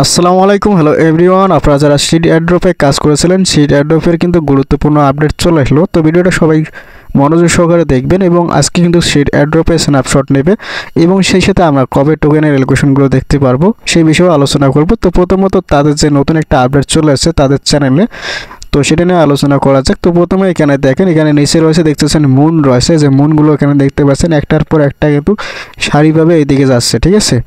আসসালামু আলাইকুম, hello everyone. আপনারা যারা সিড এয়ারড্রপে কাজ করেছিলেন, সিড এয়ারড্রপের কিন্তু গুরুত্বপূর্ণ আপডেট চলে আসলো। তো ভিডিওটা সবাই মনোযোগ সহকারে দেখবেন এবং আজকে কিন্তু সিড এয়ারড্রপে স্ন্যাপশট নেবে এবং সেই সাথে আমরা কবে টোকেনের এলোকেশনগুলো দেখতে পারবো সেই বিষয়ে আলোচনা করব। তো প্রথমত তাদের যে নতুন একটা আপডেট চলে আসছে তাদের চ্যানেলে, তো সেটা নিয়ে আলোচনা করা যাক। তো প্রথমে এখানে দেখেন, এখানে নিচে রয়েছে দেখতেছেন মুন রয়েছে, যে মুনগুলো এখানে দেখতে পাচ্ছেন একটার পর একটা কিন্তু সারিভাবে এইদিকে যাচ্ছে, ঠিক আছে।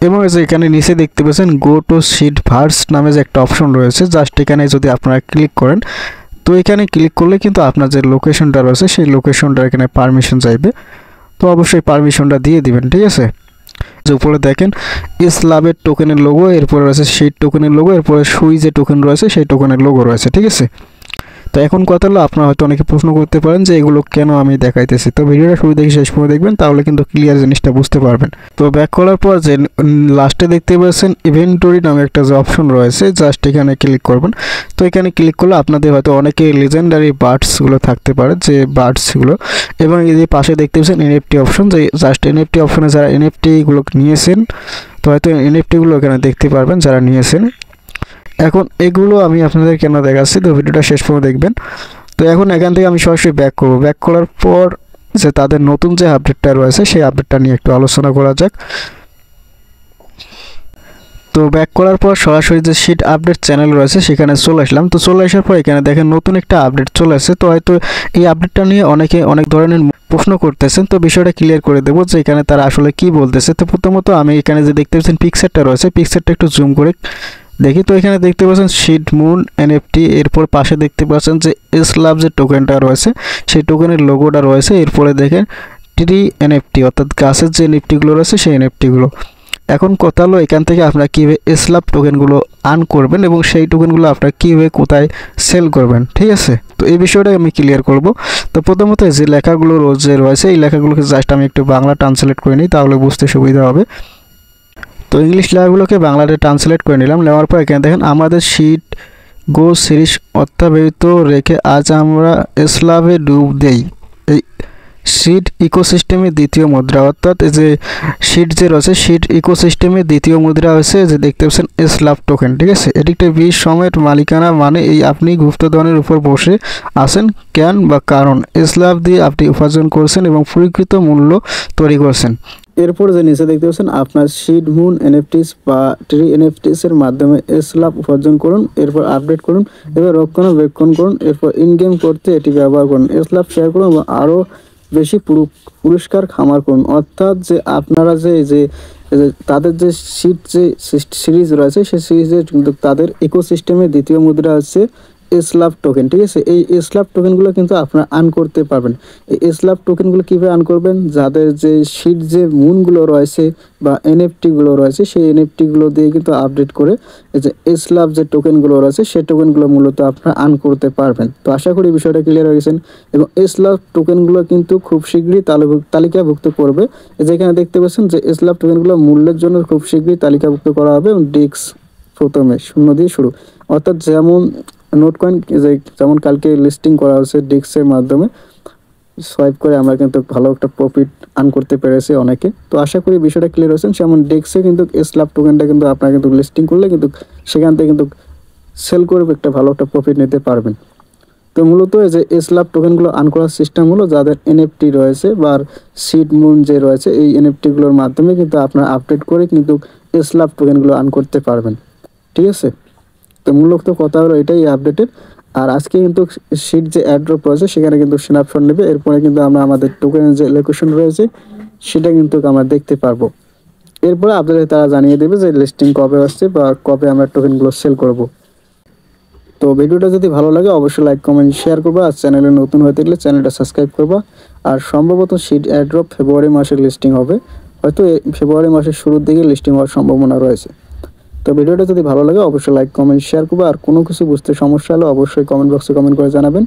এবং এই যে এখানে নিচে দেখতে পাচ্ছেন গো টু সিড ভার্স নামে যে একটা অপশন রয়েছে, জাস্ট এখানে যদি আপনারা ক্লিক করেন, তো এখানে ক্লিক করলে কিন্তু আপনার যে লোকেশনটা রয়েছে সেই লোকেশনটা এখানে পারমিশন চাইবে। তো অবশ্যই পারমিশনটা দিয়ে দিবেন, ঠিক আছে। যে উপরে দেখেন ইসলামের টোকেনের লোগো, এরপরে রয়েছে সিড টোকেনের লোগো, এরপরে সুই যে টোকেন রয়েছে সেই টোকেনের লোগো রয়েছে, ঠিক আছে। তো এখন কথা হলো, আপনারা হয়তো অনেকে প্রশ্ন করতে পারেন যে এগুলো কেন আমি দেখাইতেছি। তো ভিডিওটা শুরু থেকে শেষ পর্যন্ত দেখবেন, তাহলে কিন্তু ক্লিয়ার জিনিসটা বুঝতে পারবেন। তো ব্যাক করার পর যে লাস্টে দেখতে পাচ্ছেন ইনভেন্টরি নামে একটা যে অপশন রয়েছে, জাস্ট এখানে ক্লিক করবেন। তো এখানে ক্লিক করলে আপনাদের হয়তো অনেকে লেজেন্ডারি বার্ডসগুলো থাকতে পারে, যে বার্ডসগুলো, এবং এই যে পাশে দেখতে পাচ্ছেন এনএফটি অপশন, যে জাস্ট এনএফটি অপশনে যারা এনএফটিগুলো নিয়েছেন, তো হয়তো এনএফটিগুলো এখানে দেখতে পারবেন যারা নিয়েছেন। এখন এগুলো আমি আপনাদের কেন দেখাচ্ছি, তো ভিডিওটা শেষ পর্যন্ত দেখবেন। তো এখন এখান থেকে আমি সরাসরি ব্যাক করব। ব্যাক করার পর যে তাদের নতুন যে আপডেটটা রয়েছে সেই আপডেটটা নিয়ে একটু আলোচনা করা যাক। তো ব্যাক করার পর সরাসরি যে শিট আপডেট চ্যানেল রয়েছে সেখানে চলে আসলাম। তো চলে আসার পর এখানে দেখেন নতুন একটা আপডেট চলে আসছে। তো হয়তো এই আপডেটটা নিয়ে অনেকে অনেক ধরনের প্রশ্ন করতেছেন, তো বিষয়টা ক্লিয়ার করে দেবো যে এখানে তারা আসলে কি বলতেছে। তো প্রথমত আমি এখানে যে দেখতে পাচ্ছেন পিকচারটা রয়েছে, পিকচারটা একটু জুম করে দেখি। তো এখানে দেখতে পাচ্ছেন সিড মুন এনএফটি, এরপর পাশে দেখতে পাচ্ছেন যে এসলাভ যে টোকেনটা রয়েছে সেই টোকেনের লোগোটা রয়েছে। এরপরে দেখেন ট্রি এনএফটি, অর্থাৎ গাছের যে এনএফটিগুলো রয়েছে সেই এনএফটিগুলো। এখন কথা হলো এখান থেকে আপনারা কীভাবে এসলাভ টোকেনগুলো আর্ন করবেন এবং সেই টোকেনগুলো আপনারা কীভাবে কোথায় সেল করবেন, ঠিক আছে। তো এই বিষয়টা আমি ক্লিয়ার করব। তো প্রথমত যে লেখাগুলো যে রয়েছে এই লেখাগুলোকে জাস্ট আমি একটু বাংলা ট্রান্সলেট করে নিই, তাহলে বুঝতে সুবিধা হবে। তো ইংলিশ লেখাগুলোকে বাংলাতে ট্রান্সলেট করে নিলাম। নেওয়ার পর এখানে দেখেন আমাদের শিট গো সিরিজ অত্যাবহিত রেখে আজ আমরা এসলাভে ডুব দেই। এই শিট ইকোসিস্টেমের দ্বিতীয় মুদ্রা, অর্থাৎ এই যে শিট যে রয়েছে শিট ইকোসিস্টেমের দ্বিতীয় মুদ্রা হচ্ছে যে দেখতে পাচ্ছেন এসলাভ টোকেন, ঠিক আছে। এটি একটা বিশ সময়ের মালিকানা, মানে এই আপনি গুপ্তধনের উপর বসে আছেন কেন বা কারণ এসলাভ দিয়ে আপনি উপার্জন করছেন এবং প্রকৃত মূল্য তৈরি করছেন। এরপর যে নিচে দেখতে পাচ্ছেন আপনার সিড মুন এনএফটিস বা ট্রি এনএফটিস এর মাধ্যমে এসলাভ উপার্জন করুন, এরপর আপডেট করুন, এবার রক্ষণাবেক্ষণ করুন, এরপর ইন গেম করতে এটি ব্যবহার করুন, এসলাভ শেয়ার করুন এবং আরও বেশি পুরস্কার খামার করুন। অর্থাৎ যে আপনারা যে তাদের যে সিট যে সিরিজ রয়েছে সেই সিরিজের কিন্তু তাদের ইকোসিস্টেমের দ্বিতীয় মুদ্রা হচ্ছে এসলাভ টোকেন, ঠিক আছে। এই এসলাভ টোকেনগুলো কিন্তু আপনারা আর্ন করতে পারবেন। এই এসলাভ টোকেনগুলো কীভাবে আর্ন করবেন, যাদের যে শিট যে মুনগুলো রয়েছে বা এনএফটিগুলো রয়েছে সেই এনএফটিগুলো দিয়ে কিন্তু আপডেট করে এই যে এসলাভ যে টোকেনগুলো রয়েছে সেই টোকেনগুলো মূলত আপনারা আর্ন করতে পারবেন। তো আশা করি বিষয়টা ক্লিয়ার হয়ে গেছেন। এবং এসলাভ টোকেনগুলো কিন্তু খুব শীঘ্রই তালিকাভুক্ত করবে। যেখানে দেখতে পাচ্ছেন যে এসলাভ টোকেনগুলো মূল্যের জন্য খুব শীঘ্রই তালিকাভুক্ত করা হবে এবং ডিক্স প্রথমে 0 দিয়ে শুরু, অর্থাৎ যেমন নোট কয়েন যেমন কালকে লিস্টিং করা হয়েছে ডিক্সের মাধ্যমে সোয়াইপ করে আমরা কিন্তু ভালো একটা প্রফিট আর্ন করতে পেরেছি অনেকে। তো আশা করি বিষয়টা ক্লিয়ার হয়েছেন। যেমন ডিক্সে কিন্তু এসলাভ টোকেনটা কিন্তু আপনারা কিন্তু লিস্টিং করলে কিন্তু সেখান থেকে কিন্তু সেল করে একটা ভালো একটা প্রফিট নিতে পারবেন। তো মূলত এই যে এসলাভ টোকেনগুলো আর্ন করার সিস্টেম হলো যাদের এনএফটি রয়েছে বা সিড মুন যে রয়েছে এই এনএফটিগুলোর মাধ্যমে কিন্তু আপনারা আপডেট করে কিন্তু এসলাভ টোকেনগুলো আর্ন করতে পারবেন, ঠিক আছে। তো মূলত কথা হলো এটাই আপডেটের। আর আজকে কিন্তু শিট যে অ্যাড্রপ রয়েছে সেখানে কিন্তু স্ন্যাপশট নেবে, এরপরে কিন্তু আমরা আমাদের টোকেনের যে লোকেশন রয়েছে সেটা কিন্তু আমরা দেখতে পারবো। এরপরে আপনাদের তারা জানিয়ে দেবে যে লিস্টিং কবে আসছে বা কবে আমরা টোকেনগুলো সেল করব। তো ভিডিওটা যদি ভালো লাগে অবশ্যই লাইক কমেন্ট শেয়ার করবা, আর চ্যানেলে নতুন হয়ে থাকলে চ্যানেলটা সাবস্ক্রাইব করবা। আর সম্ভবত শিট অ্যাড্রপ ফেব্রুয়ারি মাসে লিস্টিং হবে, হয়তো ফেব্রুয়ারি মাসের শুরুর দিকে লিস্টিং হওয়ার সম্ভাবনা রয়েছে। তো ভিডিওটা যদি ভালো লাগে অবশ্যই লাইক কমেন্ট শেয়ার করবা। আর কোনো কিছু বুঝতে সমস্যা হলে অবশ্যই কমেন্ট বক্সে কমেন্ট করে জানাবেন।